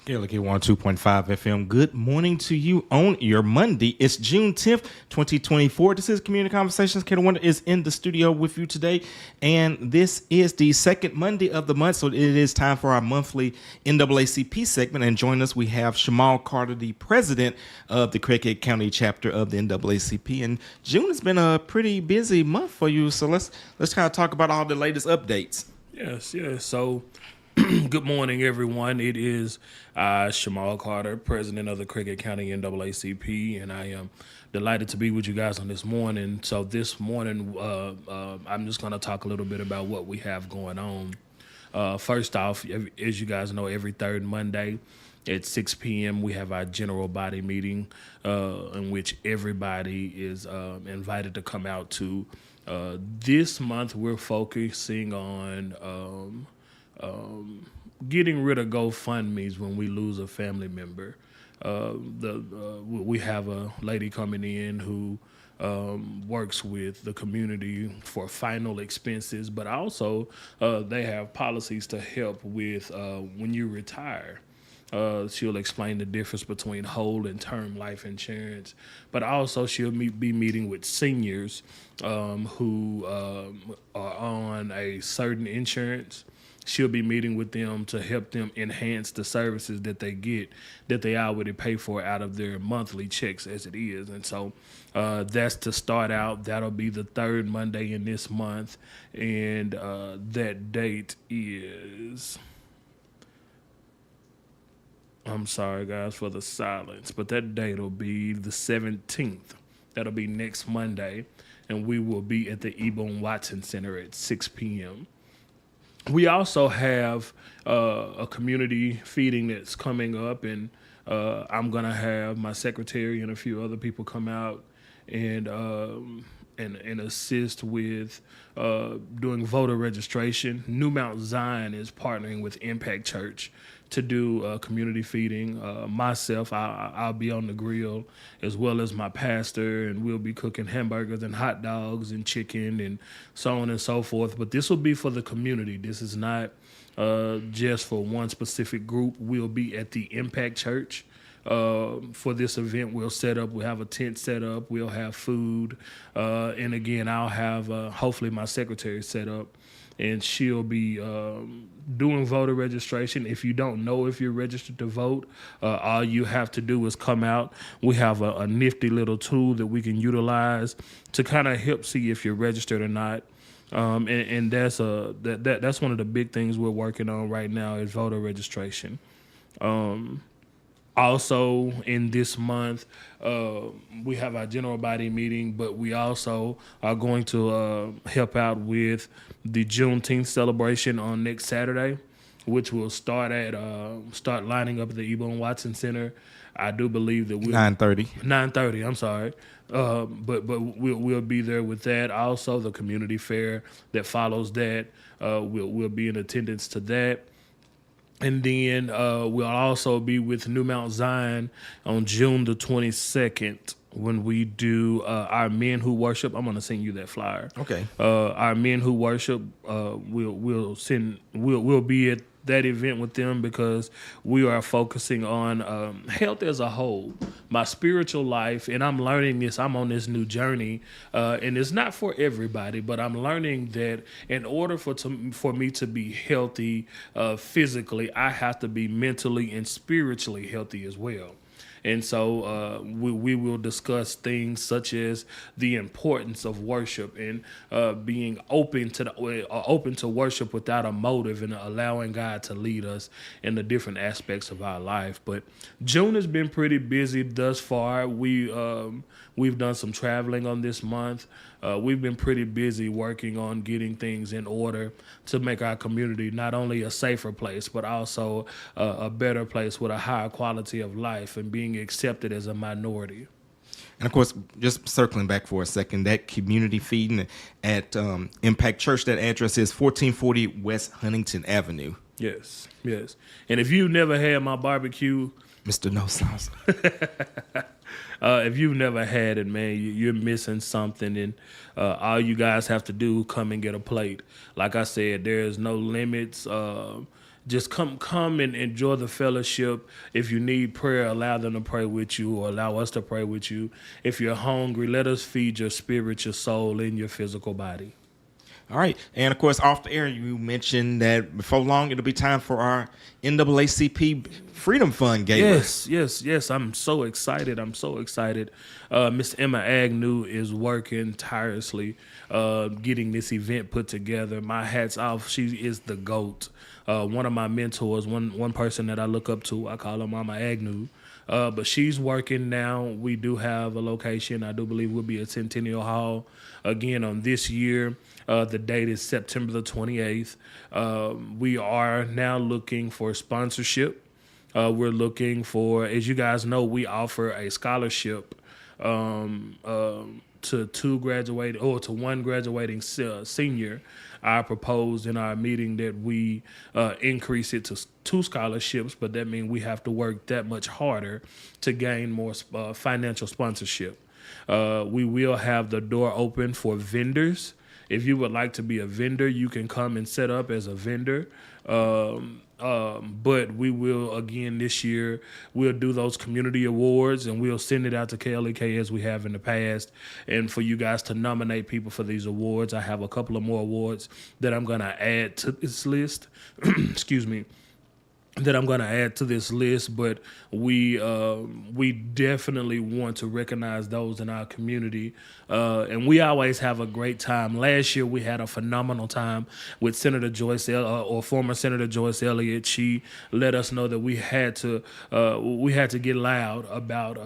Yeah, look here, 102.5 FM. Good morning to you on your Monday. It's June 10th, 2024. This is Community Conversations. Kato Wonder is in the studio with you today. And this is the second Monday of the month. So it is time for our monthly NAACP segment. And join us, we have Shamal Carter, the president of the Craighead County chapter of the NAACP. And June has been a pretty busy month for you. So let's kind of talk about all the latest updates. Yes. So good morning, everyone. It is Shamal Carter, president of the Craighead County NAACP, and I am delighted to be with you guys on this morning. So this morning, I'm just going to talk a little bit about what we have going on. First off, as you guys know, every third Monday at 6 p.m. we have our general body meeting in which everybody is invited to come out to. This month, we're focusing on getting rid of GoFundMe's when we lose a family member. We have a lady coming in who works with the community for final expenses, but also they have policies to help with when you retire. She'll explain the difference between whole and term life insurance, but also she'll be meeting with seniors who are on a certain insurance. She'll be meeting with them to help them enhance the services that they get, that they already pay for out of their monthly checks as it is. And so that's to start out. That'll be the third Monday in this month. And that date is, I'm sorry, guys, for the silence, but that date will be the 17th. That'll be next Monday. And we will be at the Ebone Watson Center at 6 p.m. We also have a community feeding that's coming up, and I'm going to have my secretary and a few other people come out and assist with doing voter registration. New Mount Zion is partnering with Impact Church to do community feeding. Myself, I'll be on the grill, as well as my pastor, and we'll be cooking hamburgers and hot dogs and chicken and so on and so forth. But this will be for the community. This is not just for one specific group. We'll be at the Impact Church. For this event, we'll have a tent set up, we'll have food, and again, I'll have hopefully my secretary set up, and she'll be doing voter registration. If you don't know if you're registered to vote, all you have to do is come out. We have a nifty little tool that we can utilize to kind of help see if you're registered or not. And that's one of the big things we're working on right now is voter registration. Also, in this month, we have our general body meeting, but we also are going to help out with the Juneteenth celebration on next Saturday, which will start lining up at the Ebone Watson Center. I do believe that 9:30. 9:30. I'm sorry, but we'll be there with that. Also, the community fair that follows that, we'll be in attendance to that. And then we'll also be with New Mount Zion on June the 22nd when we do our Men Who Worship. I'm going to send you that flyer. Okay. Our Men Who Worship, we'll be at that event with them because we are focusing on health as a whole, my spiritual life, and I'm learning this. I'm on this new journey, and it's not for everybody, but I'm learning that in order for me to be healthy physically, I have to be mentally and spiritually healthy as well. And so we will discuss things such as the importance of worship and being open to worship without a motive and allowing God to lead us in the different aspects of our life. But June has been pretty busy thus far. We've done some traveling on this month. We've been pretty busy working on getting things in order to make our community not only a safer place, but also a better place with a higher quality of life and being accepted as a minority. And of course, just circling back for a second, that community feeding at Impact Church, that address is 1440 West Huntington Avenue. Yes. And if you've never had my barbecue, Mr. No Sauce. If you've never had it, man, you're missing something. And all you guys have to do, come and get a plate. Like I said, there's no limits. just come and enjoy the fellowship. If you need prayer, allow them to pray with you, or allow us to pray with you. If you're hungry, let us feed your spirit, your soul, and your physical body. All right. And of course, off the air, you mentioned that before long, it'll be time for our NAACP Freedom Fund Gala. Yes. I'm so excited. Miss Emma Agnew is working tirelessly, getting this event put together. My hat's off. She is the GOAT. One of my mentors, one person that I look up to, I call her Mama Agnew. But she's working now. We do have a location. I do believe we'll be at Centennial Hall again on this year. The date is September the 28th. We are now looking for sponsorship. We're looking for, as you guys know, we offer a scholarship to one graduating senior. I proposed in our meeting that we increase it to 2 scholarships, but that means we have to work that much harder to gain more financial sponsorship. We will have the door open for vendors. If you would like to be a vendor, you can come and set up as a vendor. But we will, again, this year, we'll do those community awards, and we'll send it out to KLEK as we have in the past. And for you guys to nominate people for these awards, I have a couple of more awards that I'm going to add to this list. Excuse me. That I'm going to add to this list, but we definitely want to recognize those in our community, and we always have a great time. Last year we had a phenomenal time with Senator Joyce or former Senator Joyce Elliott. She let us know that we had to get loud about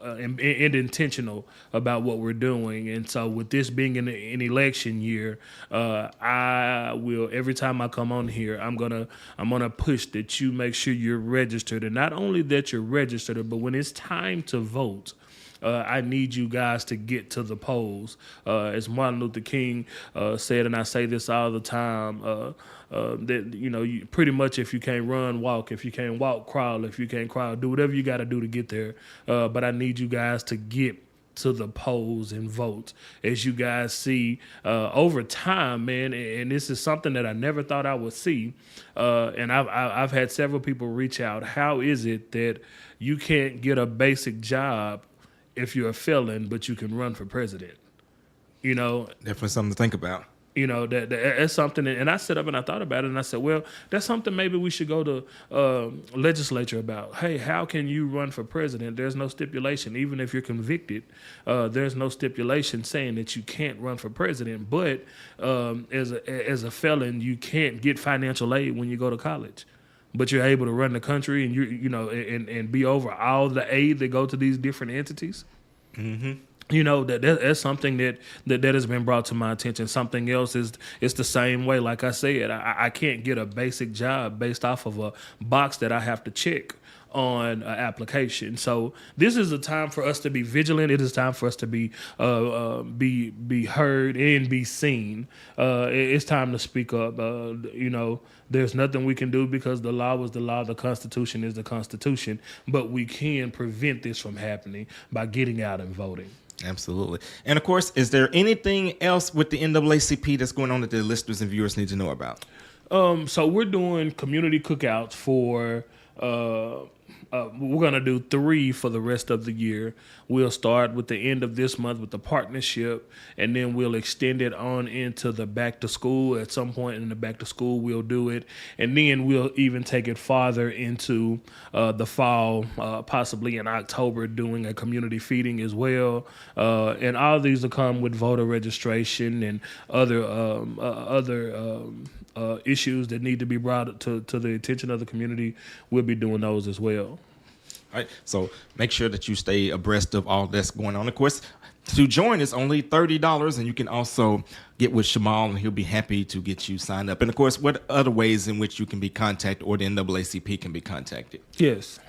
and intentional about what we're doing. And so with this being an election year, I will, every time I come on here, I'm gonna push that you make sure you're registered, and not only that you're registered, but when it's time to vote, I need you guys to get to the polls. As Martin Luther King said, and I say this all the time, that you pretty much, if you can't run, walk. If you can't walk, crawl. If you can't crawl, do whatever you got to do to get there. But I need you guys to get to the polls and vote. As you guys see over time, man, and this is something that I never thought I would see, and I've had several people reach out. How is it that you can't get a basic job if you're a felon, but you can run for president? Definitely something to think about. That's something, and I sat up and I thought about it, and I said, well, that's something maybe we should go to legislature about. Hey, how can you run for president? There's no stipulation, even if you're convicted. There's no stipulation saying that you can't run for president. But as a felon, you can't get financial aid when you go to college. But you're able to run the country, and and be over all the aid that go to these different entities. Mm-hmm. That's something that has been brought to my attention. Something else is it's the same way. Like I said, I can't get a basic job based off of a box that I have to check on an application. So this is a time for us to be vigilant. It is time for us to be heard and be seen. It's time to speak up. There's nothing we can do because the law is the law. The Constitution is the Constitution. But we can prevent this from happening by getting out and voting. Absolutely. And of course, is there anything else with the NAACP that's going on that the listeners and viewers need to know about? So we're doing community cookouts for we're going to do 3 for the rest of the year. We'll start with the end of this month with the partnership, and then we'll extend it on into the back to school. At some point in the back to school, we'll do it. And then we'll even take it farther into the fall, possibly in October, doing a community feeding as well. And all of these will come with voter registration and other issues that need to be brought to the attention of the community. We'll be doing those as well. All right, so make sure that you stay abreast of all that's going on. Of course, to join is only $30, and you can also get with Shamal, and he'll be happy to get you signed up. And of course, what other ways in which you can be contacted, or the NAACP can be contacted? Yes.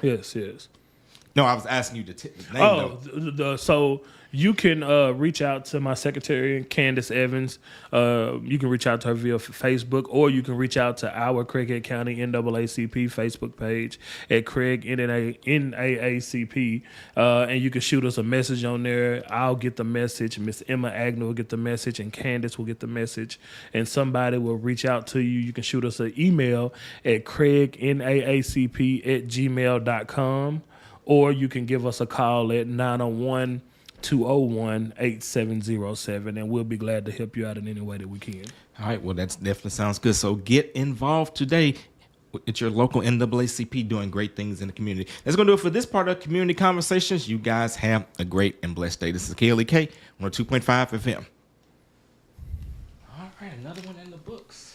No, I was asking you to name them. So you can reach out to my secretary, Candace Evans. You can reach out to her via Facebook, or you can reach out to our Craighead County NAACP Facebook page at Craig NAACP, and you can shoot us a message on there. I'll get the message. Miss Emma Agnew will get the message, and Candace will get the message, and somebody will reach out to you. You can shoot us an email at craignaacp@gmail.com, or you can give us a call at 901-201-8707, and we'll be glad to help you out in any way that we can. All right, well, that definitely sounds good. So get involved today. It's your local NAACP doing great things in the community. That's going to do it for this part of Community Conversations. You guys have a great and blessed day. This is KLEK 102.5 FM. All right, another one in the books.